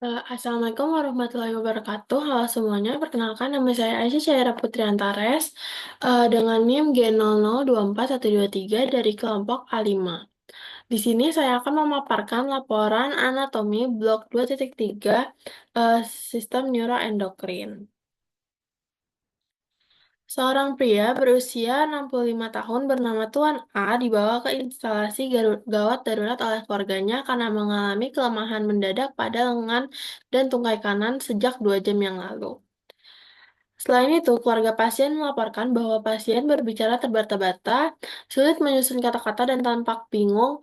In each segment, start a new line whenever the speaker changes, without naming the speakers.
Assalamualaikum warahmatullahi wabarakatuh. Halo semuanya, perkenalkan nama saya Aisyah Syaira Putri Antares dengan NIM G00241123 dari kelompok A5. Di sini saya akan memaparkan laporan anatomi blok 2.3 sistem neuroendokrin. Seorang pria berusia 65 tahun bernama Tuan A dibawa ke instalasi gawat darurat oleh keluarganya karena mengalami kelemahan mendadak pada lengan dan tungkai kanan sejak 2 jam yang lalu. Selain itu, keluarga pasien melaporkan bahwa pasien berbicara terbata-bata, sulit menyusun kata-kata dan tampak bingung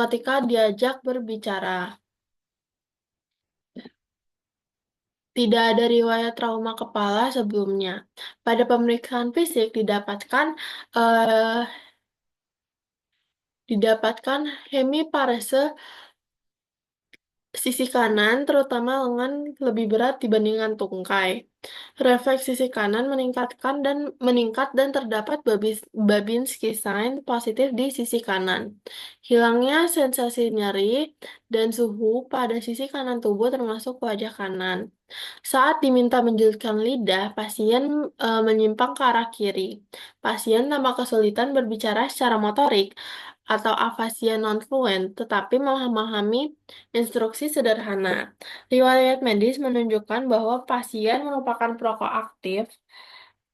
ketika diajak berbicara. Tidak ada riwayat trauma kepala sebelumnya. Pada pemeriksaan fisik eh, didapatkan hemiparese sisi kanan, terutama lengan, lebih berat dibandingkan tungkai. Refleks sisi kanan meningkat dan terdapat Babinski sign positif di sisi kanan. Hilangnya sensasi nyeri dan suhu pada sisi kanan tubuh termasuk wajah kanan. Saat diminta menjulurkan lidah, pasien menyimpang ke arah kiri. Pasien tampak kesulitan berbicara secara motorik atau afasia non-fluent, tetapi memahami instruksi sederhana. Riwayat medis menunjukkan bahwa pasien merupakan perokok aktif,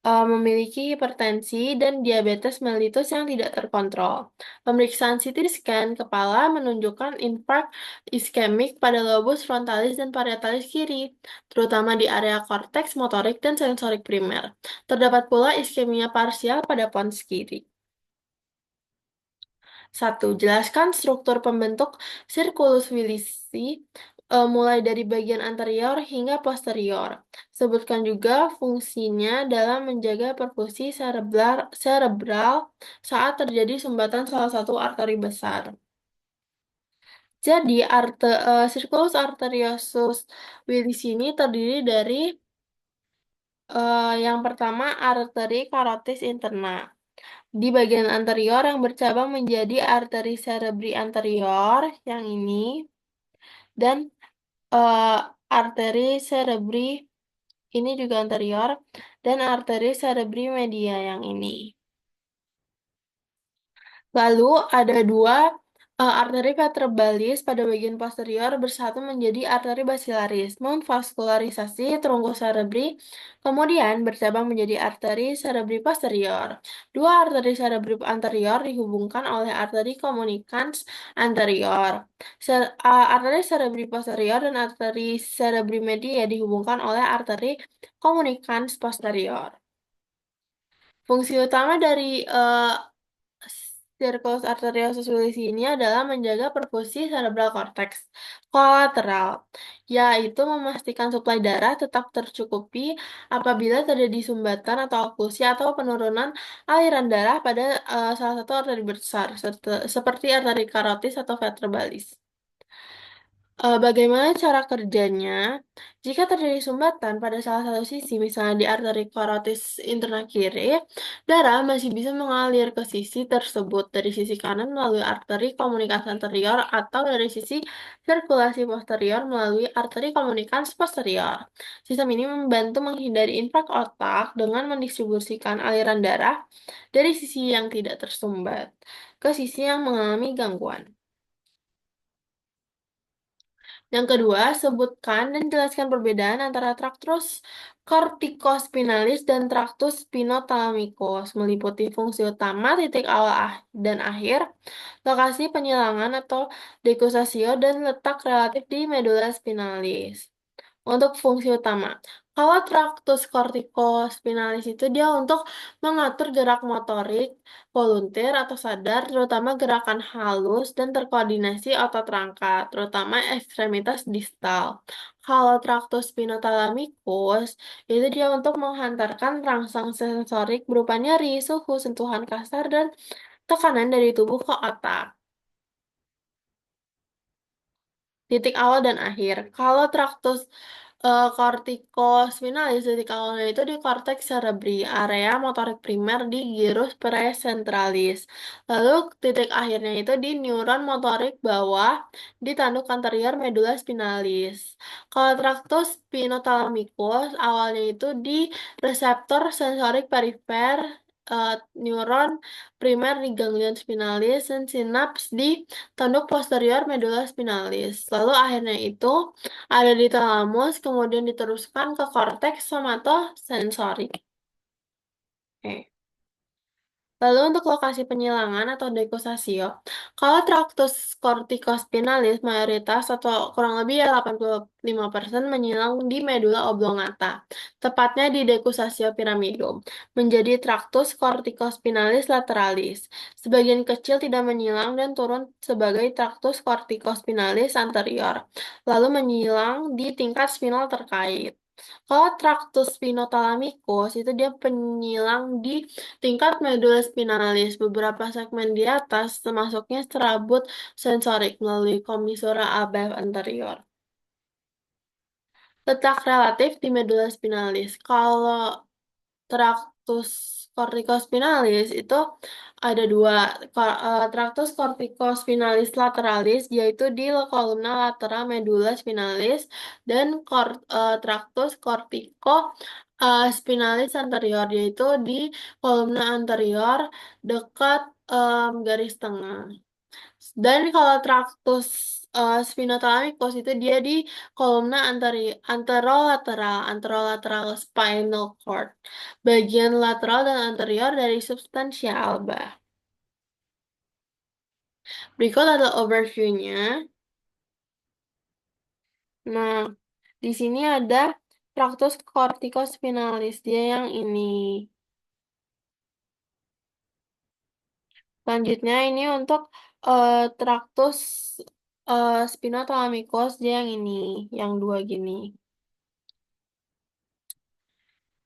memiliki hipertensi dan diabetes mellitus yang tidak terkontrol. Pemeriksaan CT scan kepala menunjukkan infark iskemik pada lobus frontalis dan parietalis kiri, terutama di area korteks motorik dan sensorik primer. Terdapat pula iskemia parsial pada pons kiri. 1. Jelaskan struktur pembentuk circulus Willisi mulai dari bagian anterior hingga posterior. Sebutkan juga fungsinya dalam menjaga perfusi cerebral saat terjadi sumbatan salah satu arteri besar. Jadi, circulus arteriosus Willisi ini terdiri dari yang pertama arteri karotis interna. Di bagian anterior yang bercabang menjadi arteri cerebri anterior yang ini dan eh, arteri cerebri ini juga anterior dan arteri cerebri media yang ini. Lalu ada dua arteri vertebralis pada bagian posterior bersatu menjadi arteri basilaris, memvaskularisasi trunkus cerebri, kemudian bercabang menjadi arteri cerebri posterior. Dua arteri cerebri anterior dihubungkan oleh arteri communicans anterior. Arteri cerebri posterior dan arteri cerebri media dihubungkan oleh arteri communicans posterior. Fungsi utama dari Circulus arteriosus Willisi ini adalah menjaga perfusi cerebral cortex kolateral, yaitu memastikan suplai darah tetap tercukupi apabila terjadi sumbatan atau oklusi atau penurunan aliran darah pada salah satu arteri besar, seperti arteri karotis atau vertebralis. Bagaimana cara kerjanya? Jika terjadi sumbatan pada salah satu sisi, misalnya di arteri karotis interna kiri, darah masih bisa mengalir ke sisi tersebut dari sisi kanan melalui arteri komunikasi anterior atau dari sisi sirkulasi posterior melalui arteri komunikasi posterior. Sistem ini membantu menghindari infark otak dengan mendistribusikan aliran darah dari sisi yang tidak tersumbat ke sisi yang mengalami gangguan. Yang kedua, sebutkan dan jelaskan perbedaan antara traktus corticospinalis dan traktus spinothalamikus, meliputi fungsi utama, titik awal dan akhir, lokasi penyilangan atau dekusasio, dan letak relatif di medula spinalis. Untuk fungsi utama, kalau traktus corticospinalis itu dia untuk mengatur gerak motorik, volunteer atau sadar, terutama gerakan halus dan terkoordinasi otot rangka, terutama ekstremitas distal. Kalau traktus spinothalamikus, itu dia untuk menghantarkan rangsang sensorik berupa nyeri, suhu, sentuhan kasar, dan tekanan dari tubuh ke otak. Titik awal dan akhir. Kalau traktus Kortikospinalis titik awalnya itu di korteks cerebri, area motorik primer di gyrus presentralis. Lalu titik akhirnya itu di neuron motorik bawah di tanduk anterior medula spinalis. Kalau traktus spinothalamikus awalnya itu di reseptor sensorik perifer, neuron primer di ganglion spinalis dan sinaps di tanduk posterior medula spinalis. Lalu akhirnya itu ada di talamus, kemudian diteruskan ke korteks somatosensorik. Oke. Lalu untuk lokasi penyilangan atau dekusasio, kalau traktus corticospinalis mayoritas atau kurang lebih ya 85% menyilang di medula oblongata, tepatnya di dekusasio piramidum, menjadi traktus corticospinalis lateralis. Sebagian kecil tidak menyilang dan turun sebagai traktus corticospinalis anterior, lalu menyilang di tingkat spinal terkait. Kalau traktus spinothalamikus itu dia penyilang di tingkat medula spinalis. Beberapa segmen di atas, termasuknya serabut sensorik melalui komisura ABF anterior. Letak relatif di medula spinalis. Kalau traktus corticospinalis itu ada dua, traktus corticospinalis lateralis yaitu di kolumna lateral medula spinalis dan traktus cortico spinalis anterior yaitu di kolumna anterior dekat garis tengah. Dan kalau traktus spinothalamikus itu dia di kolumna anterolateral spinal cord, bagian lateral dan anterior dari substansia alba. Berikut adalah overview-nya. Nah, di sini ada traktus corticospinalis, dia yang ini. Selanjutnya ini untuk traktus spinothalamikus, dia yang ini, yang dua gini.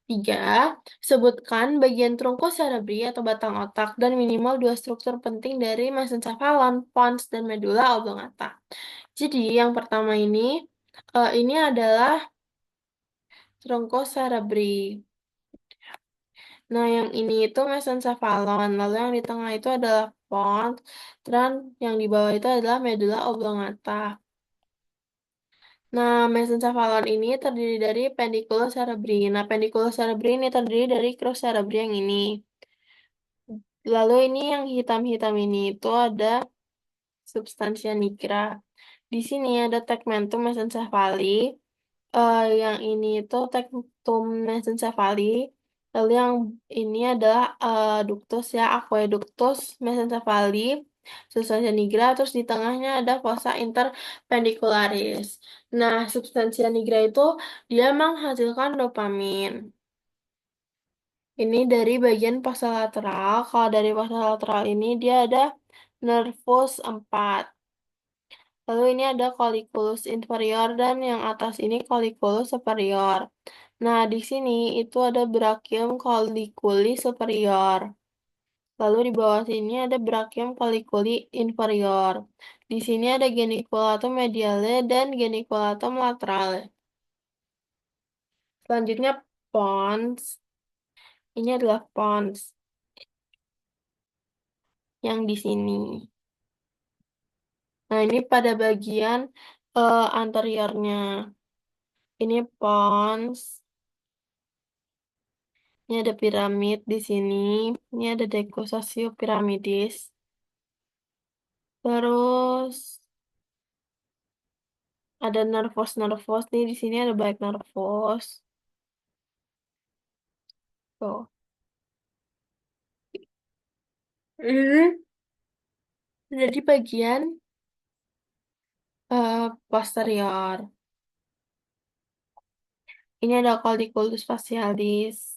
3. Sebutkan bagian trunkus cerebri atau batang otak dan minimal dua struktur penting dari mesencephalon, pons, dan medula oblongata. Jadi yang pertama ini adalah trunkus cerebri. Nah, yang ini itu mesencephalon, lalu yang di tengah itu adalah pons, dan yang di bawah itu adalah medula oblongata. Nah, mesencephalon ini terdiri dari pendiculus cerebri. Nah, pendiculus cerebri ini terdiri dari crus cerebri yang ini. Lalu ini yang hitam-hitam ini itu ada substansia nigra. Di sini ada tegmentum mesencephali. Yang ini itu tegmentum mesencephali. Lalu yang ini adalah ductus ya, aqueductus mesencephali, substansia nigra. Terus di tengahnya ada fossa interpendicularis. Nah, substansia nigra itu dia menghasilkan dopamin. Ini dari bagian fossa lateral. Kalau dari fossa lateral ini dia ada nervus 4. Lalu ini ada colliculus inferior dan yang atas ini colliculus superior. Nah, di sini itu ada brachium colliculi superior. Lalu di bawah sini ada brachium colliculi inferior. Di sini ada geniculatum mediale dan geniculatum laterale. Selanjutnya pons. Ini adalah pons yang di sini. Nah, ini pada bagian anteriornya. Ini pons. Ini ada piramid di sini. Ini ada decussatio piramidis. Terus ada nervos nih di sini ada banyak nervos. Tuh. Ini jadi bagian posterior. Ini ada colliculus facialis.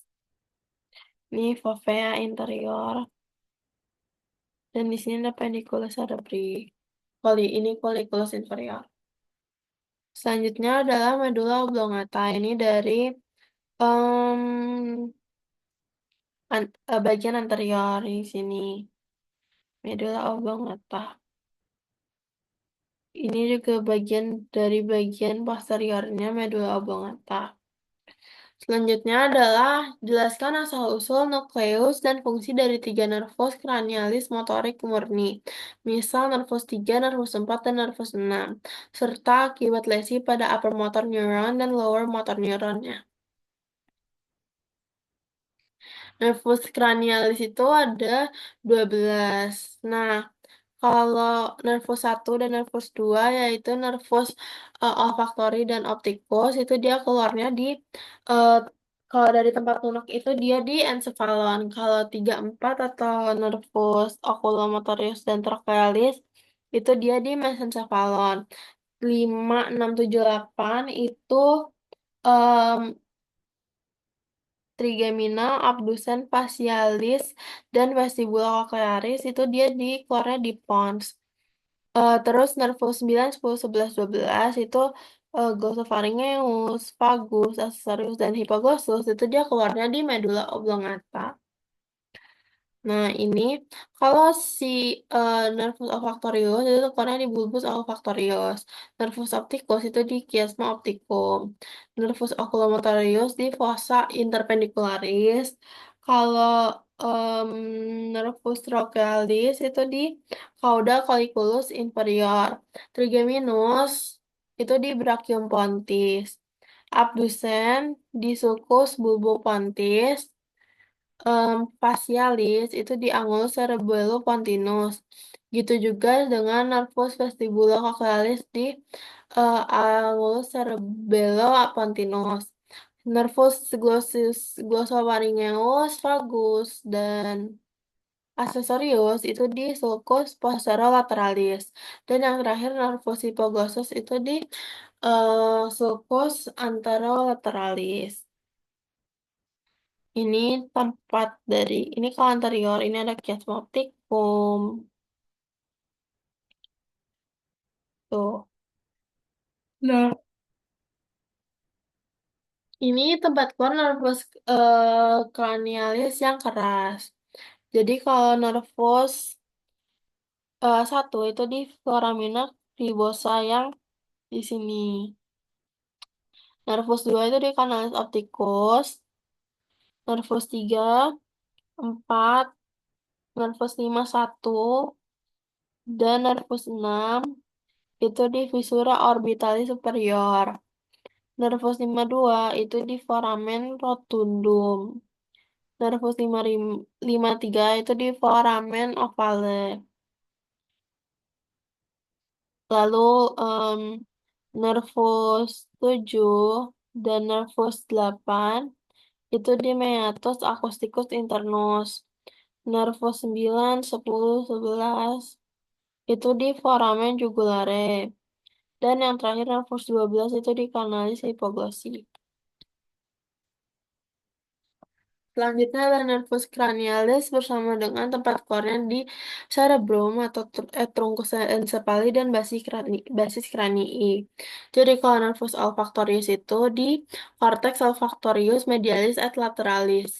Ini fovea interior. Dan di sini ada pendiculus cerebri. Ini colliculus inferior. Selanjutnya adalah medula oblongata. Ini dari bagian anterior di sini. Medulla oblongata. Bagian anterior di sini. Medulla oblongata. Ini adalah bagian anterior di sini. Medulla oblongata. Ini dari bagian anterior di sini. Medulla oblongata. Ini adalah bagian anterior di sini. Medulla oblongata. Ini adalah bagian anterior di sini. Medulla oblongata. Ini juga bagian dari bagian posteriornya medula oblongata. Selanjutnya adalah jelaskan asal-usul nukleus dan fungsi dari tiga nervus cranialis motorik murni, misal nervus 3, nervus 4, dan nervus 6, serta akibat lesi pada upper motor neuron dan lower motor neuronnya. Nervus cranialis itu ada 12. Nah, kalau nervus 1 dan nervus 2 yaitu nervus olfaktori dan optikus itu dia keluarnya di eh, kalau dari tempat lunak itu dia di encephalon. Kalau 3 4 atau nervus oculomotorius dan trochlearis itu dia di mesencephalon. 5 6 7 8 itu em, trigeminal, abducens facialis, dan vestibulocochlearis itu dia di keluarnya di pons. Terus nervus 9, 10, 11, 12 itu glossopharyngeus, vagus, accessorius, dan hypoglossus itu dia keluarnya di medula oblongata. Nah, ini kalau si nervus olfaktorius itu keluarnya di bulbus olfaktorius. Nervus opticus itu di chiasma opticum. Nervus oculomotorius di fossa interpendicularis. Kalau em, nervus trochlearis itu di cauda colliculus inferior. Trigeminus itu di brachium pontis. Abducens di sulcus bulbopontis. Facialis itu di angulus cerebellopontinus. Gitu juga dengan nervus vestibulocochlearis di angulus cerebellopontinus. Nervus glossopharyngeus, vagus, dan accessorius itu di sulcus posterolaterales. Dan yang terakhir nervus hypoglossus itu di sulcus anterolateralis. Ini tempat dari, ini kalau anterior, ini ada chiasma opticum. Tuh. Nah, ini tempat keluar nervus cranialis yang keras. Jadi kalau nervus 1 itu di foramina cribosa yang di sini. Nervus 2 itu di canalis opticus. Nervus 3, 4, nervus 5, 1, dan nervus 6 itu di visura orbitalis superior. Nervus 52 itu di foramen rotundum. Nervus 53 itu di foramen ovale. Lalu em, nervus 7 dan nervus 8 itu di meatus acousticus internus. Nervus 9, 10, 11 itu di foramen jugulare. Dan yang terakhir nervus 12 itu di kanalis hipoglossi. Selanjutnya adalah nervus cranialis bersama dengan tempat keluarnya di cerebrum atau truncus encephalus dan basis cranii. Jadi kalau nervus olfactorius itu di cortex olfactorius medialis et lateralis,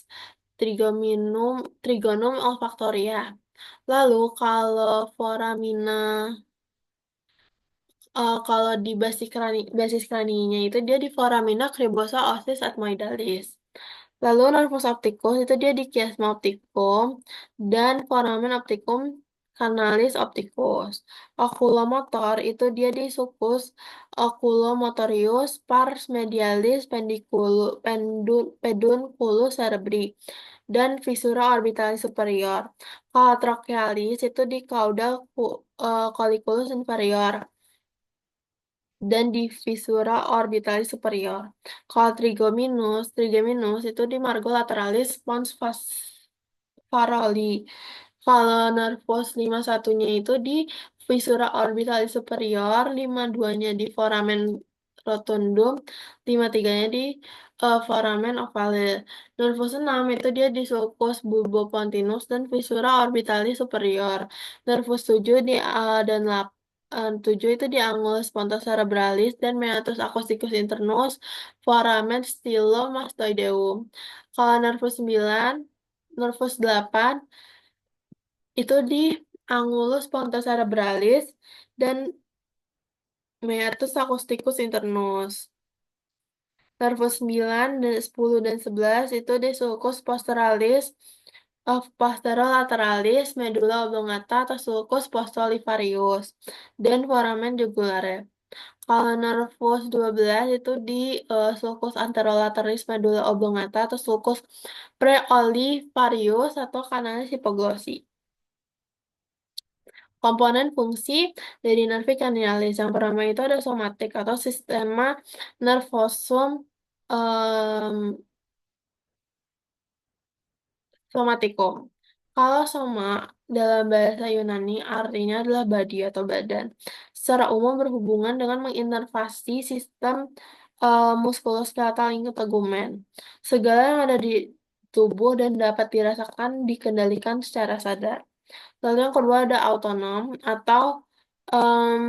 trigonum olfactoria. Lalu kalau foramina kalau di basis kraninya itu dia di foramina cribosa ossis ethmoidalis. Lalu nervus opticus itu dia di chiasma opticum dan foramen opticum canalis opticus. Oculomotor itu dia di sulcus oculomotorius pars medialis pedunculus cerebri dan visura orbitalis superior. Kalau trochlearis itu di cauda colliculus inferior dan di visura orbitalis superior. Kalau trigeminus itu di margo lateralis pons Faroli. Kalau nervus 51-nya itu di visura orbitalis superior, 52-nya di foramen rotundum, 53-nya di foramen ovale. Nervus 6 itu dia di sulcus bulbopontinus dan visura orbitalis superior. Nervus 7 di dan 7 itu di angulus pontocerebralis dan meatus acousticus internus, foramen stylomastoideum. Kalau nervus 8 itu di angulus pontocerebralis dan Meatus acousticus internus. Nervus 9 dan 10 dan 11 itu di sulcus posteralis, posterolateralis, medulla oblongata atau sulcus postolivarius, dan foramen jugulare. Kalau nervus 12 itu di sulcus anterolateris, medulla oblongata atau sulcus preolivarius atau canalis hipoglossi. Komponen fungsi dari nervi cranialis yang pertama itu ada somatik atau sistema nervosum somatikum. Kalau soma dalam bahasa Yunani artinya adalah body atau badan. Secara umum berhubungan dengan menginervasi sistem muskuloskeletal lingkar tegumen. Segala yang ada di tubuh dan dapat dirasakan dikendalikan secara sadar. Lalu yang kedua ada autonom atau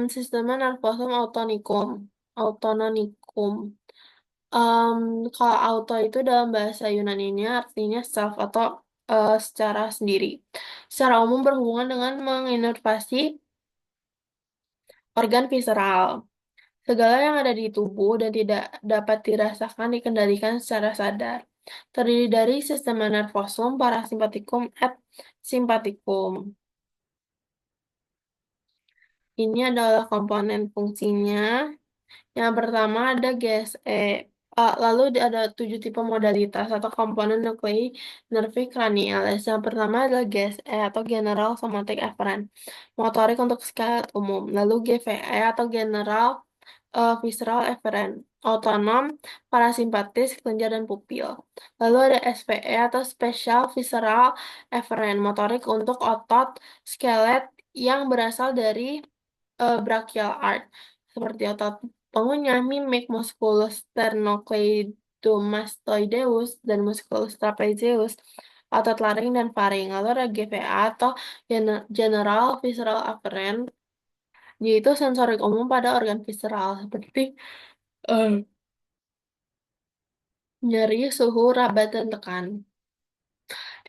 sistema nervosum autonicum. Autonomicum. Em, Kalau auto itu dalam bahasa Yunani-nya artinya self atau secara sendiri. Secara umum berhubungan dengan menginervasi organ visceral. Segala yang ada di tubuh dan tidak dapat dirasakan dikendalikan secara sadar. Terdiri dari sistem nervosum, parasimpatikum, et simpaticum. Ini adalah komponen fungsinya. Yang pertama ada GSE. Lalu ada 7 tipe modalitas atau komponen nuklei nervi cranialis. Yang pertama adalah GSE atau General Somatic Afferent, motorik untuk skelet umum. Lalu GVE atau General Visceral Afferent, otonom, parasimpatis, kelenjar dan pupil. Lalu ada SVE atau Special Visceral Afferent, motorik untuk otot skelet yang berasal dari brachial arch, seperti otot pengunyah, mimik, musculus sternocleidomastoideus, dan musculus trapezius, otot laring dan faring. Lalu ada GVA atau General Visceral Afferent, yaitu sensorik umum pada organ visceral, seperti eh, nyeri, suhu, raba, dan tekan.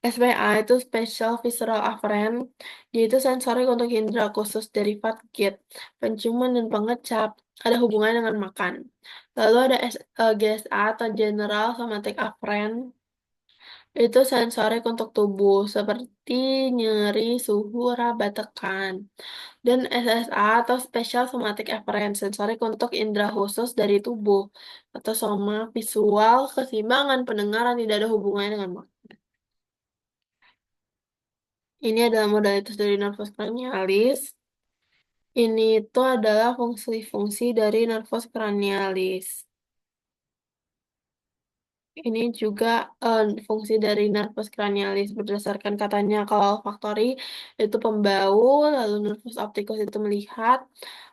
SVA itu Special Visceral Afferent, yaitu sensorik untuk indera khusus derivat gate, penciuman dan pengecap, ada hubungannya dengan makan. Lalu ada GSA atau General Somatic Afferent, itu sensorik untuk tubuh, seperti nyeri, suhu, raba, tekan. Dan SSA atau Special Somatic Afferent, sensorik untuk indera khusus dari tubuh, atau soma, visual, keseimbangan, pendengaran, tidak ada hubungannya dengan makan. Ini adalah modalitas dari nervus cranialis. Ini itu adalah fungsi-fungsi dari nervus cranialis. Ini juga fungsi dari nervus cranialis berdasarkan katanya kalau olfaktori itu pembau, lalu nervus opticus itu melihat,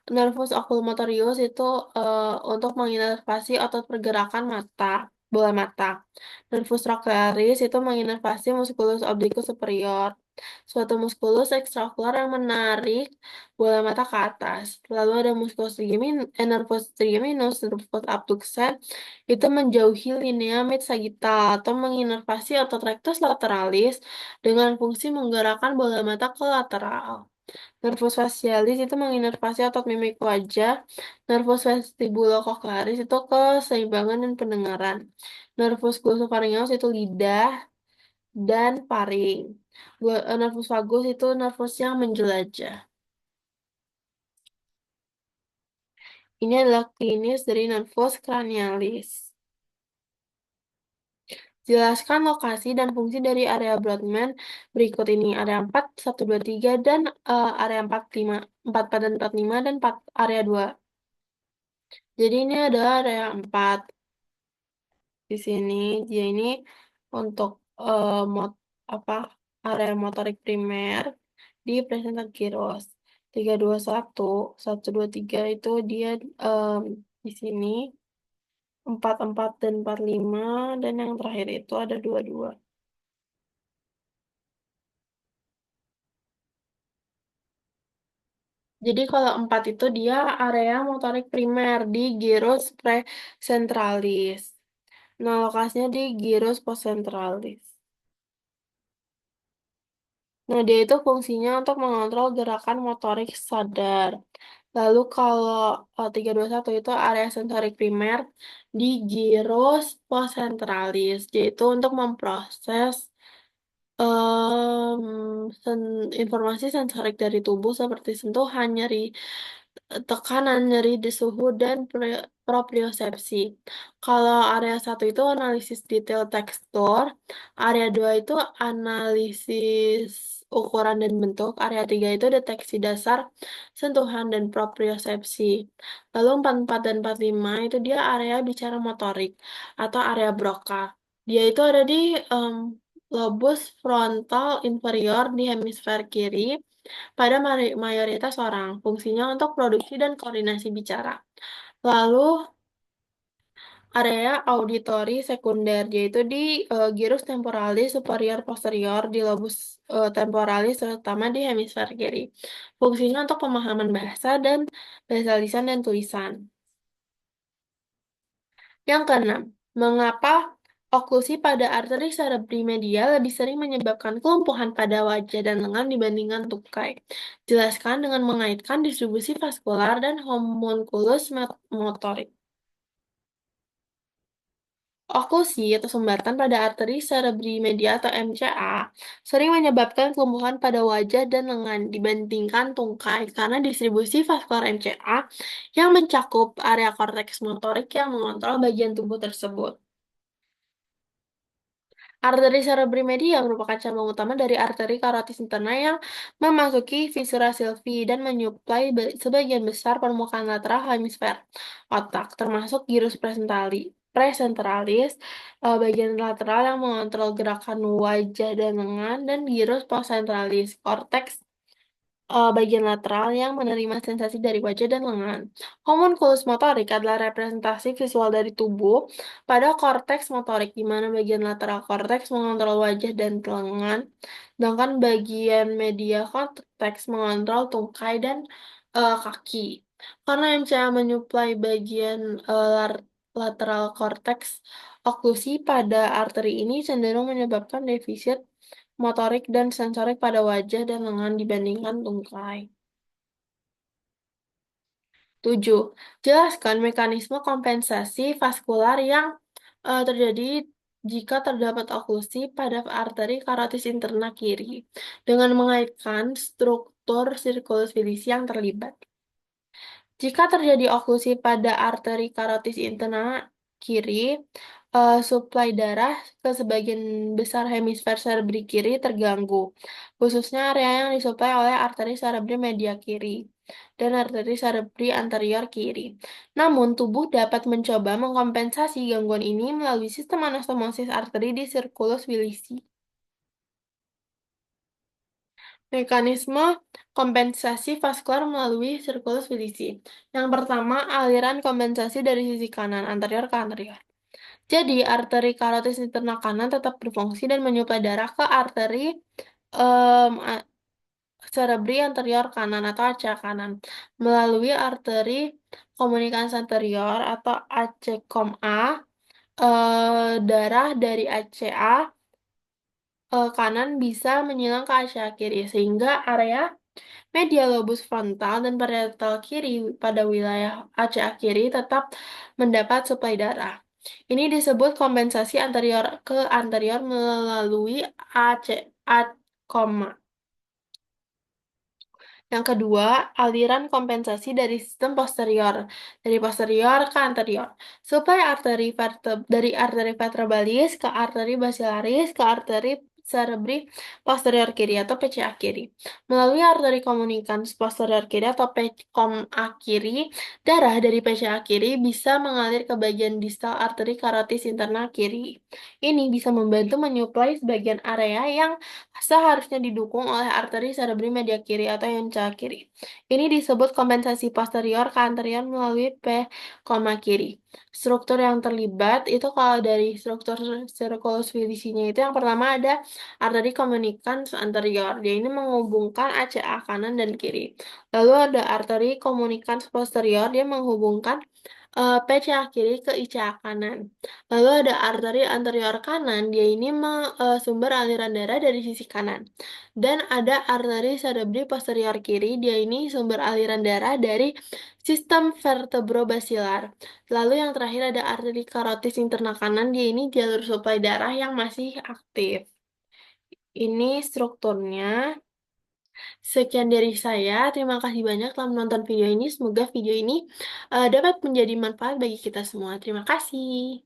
nervus oculomotorius itu untuk menginervasi otot pergerakan mata, bola mata. Nervus trochlearis itu menginervasi musculus obliquus superior, suatu muskulus ekstraokular yang menarik bola mata ke atas. Lalu ada musculus nervus trigeminus, nervus abducens itu menjauhi linea mid-sagittal atau menginervasi otot rectus lateralis dengan fungsi menggerakkan bola mata ke lateral. Nervus facialis itu menginervasi otot mimik wajah. Nervus vestibulocochlearis itu keseimbangan dan pendengaran. Nervus glossopharyngeus itu lidah dan faring. Nervus vagus itu nervus yang menjelajah. Ini adalah klinis dari nervus cranialis. Jelaskan lokasi dan fungsi dari area Brodmann berikut ini. Area 4, 1, 2, 3, dan area 4, 5, 4, 4, dan 4, 5, dan 4, area 2. Jadi ini adalah area 4. Di sini, dia ini untuk mot apa area motorik primer di presenter gyros. 321, 1, 2, 3 itu dia di sini 4, 4, dan 4, 5, dan yang terakhir itu ada 2, 2. Jadi kalau 4 itu dia area motorik primer di gyrus precentralis. Nah, lokasinya di gyrus postcentralis. Nah, dia itu fungsinya untuk mengontrol gerakan motorik sadar. Lalu kalau 321 itu area sensorik primer di gyrus postsentralis, yaitu untuk memproses informasi sensorik dari tubuh seperti sentuhan, nyeri, tekanan, nyeri di suhu, dan propriosepsi. Kalau area 1 itu analisis detail tekstur, area 2 itu analisis ukuran dan bentuk, area 3 itu deteksi dasar sentuhan dan propriosepsi. Lalu 44 dan 45 itu dia area bicara motorik atau area Broca. Dia itu ada di lobus frontal inferior di hemisfer kiri pada mayoritas orang. Fungsinya untuk produksi dan koordinasi bicara. Lalu area auditori sekunder, yaitu di gyrus temporalis superior posterior di lobus temporalis, terutama di hemisfer kiri. Fungsinya untuk pemahaman bahasa dan bahasa lisan dan tulisan. Yang keenam, mengapa oklusi pada arteri cerebri medial lebih sering menyebabkan kelumpuhan pada wajah dan lengan dibandingkan tungkai? Jelaskan dengan mengaitkan distribusi vaskular dan homunculus motorik. Oklusi atau sumbatan pada arteri cerebri medial atau MCA sering menyebabkan kelumpuhan pada wajah dan lengan dibandingkan tungkai karena distribusi vaskular MCA yang mencakup area korteks motorik yang mengontrol bagian tubuh tersebut. Arteri cerebri medial merupakan cabang utama dari arteri karotis interna yang memasuki viscera sylvi dan menyuplai sebagian besar permukaan lateral hemisfer otak, termasuk gyrus presenteralis, bagian lateral yang mengontrol gerakan wajah dan lengan, dan gyrus postsentralis, korteks bagian lateral yang menerima sensasi dari wajah dan lengan. Homunculus motorik adalah representasi visual dari tubuh pada korteks motorik, di mana bagian lateral korteks mengontrol wajah dan lengan, sedangkan bagian medial korteks mengontrol tungkai dan kaki. Karena MCA menyuplai bagian lateral korteks, oklusi pada arteri ini cenderung menyebabkan defisit motorik dan sensorik pada wajah dan lengan dibandingkan tungkai. 7. Jelaskan mekanisme kompensasi vaskular yang terjadi jika terdapat oklusi pada arteri karotis interna kiri, dengan mengaitkan struktur sirkulus vilisi yang terlibat. Jika terjadi oklusi pada arteri karotis interna kiri, suplai darah ke sebagian besar hemisfer cerebri kiri terganggu, khususnya area yang disuplai oleh arteri cerebri media kiri dan arteri cerebri anterior kiri. Namun, tubuh dapat mencoba mengkompensasi gangguan ini melalui sistem anastomosis arteri di sirkulus vilisi. Mekanisme kompensasi vaskular melalui sirkulus vilisi. Yang pertama, aliran kompensasi dari sisi kanan, anterior ke anterior. Jadi, arteri karotis interna kanan tetap berfungsi dan menyuplai darah ke arteri cerebri anterior kanan atau ACA kanan melalui arteri komunikasi anterior atau AC-COM-A. Darah dari ACA kanan bisa menyilang ke ACA kiri, sehingga area medial lobus frontal dan parietal kiri pada wilayah ACA kiri tetap mendapat suplai darah. Ini disebut kompensasi anterior ke anterior melalui AC-COMA. Yang kedua, aliran kompensasi dari sistem posterior, dari posterior ke anterior. Supaya dari arteri vertebralis ke arteri basilaris ke arteri cerebri posterior kiri atau PCA kiri. Melalui arteri komunikans posterior kiri atau PCOM-A kiri, darah dari PCA kiri bisa mengalir ke bagian distal arteri karotis interna kiri. Ini bisa membantu menyuplai sebagian area yang seharusnya didukung oleh arteri cerebri media kiri atau MCA kiri. Ini disebut kompensasi posterior ke anterior melalui P, kiri. Struktur yang terlibat itu kalau dari struktur sirkulus vilisinya itu yang pertama ada arteri komunikans anterior. Dia ini menghubungkan ACA kanan dan kiri. Lalu ada arteri komunikans posterior, dia menghubungkan PCA kiri ke ICA kanan. Lalu ada arteri anterior kanan, dia ini sumber aliran darah dari sisi kanan. Dan ada arteri cerebri posterior kiri, dia ini sumber aliran darah dari sistem vertebrobasilar. Lalu yang terakhir ada arteri karotis internal kanan, dia ini jalur suplai darah yang masih aktif. Ini strukturnya. Sekian dari saya. Terima kasih banyak telah menonton video ini. Semoga video ini dapat menjadi manfaat bagi kita semua. Terima kasih.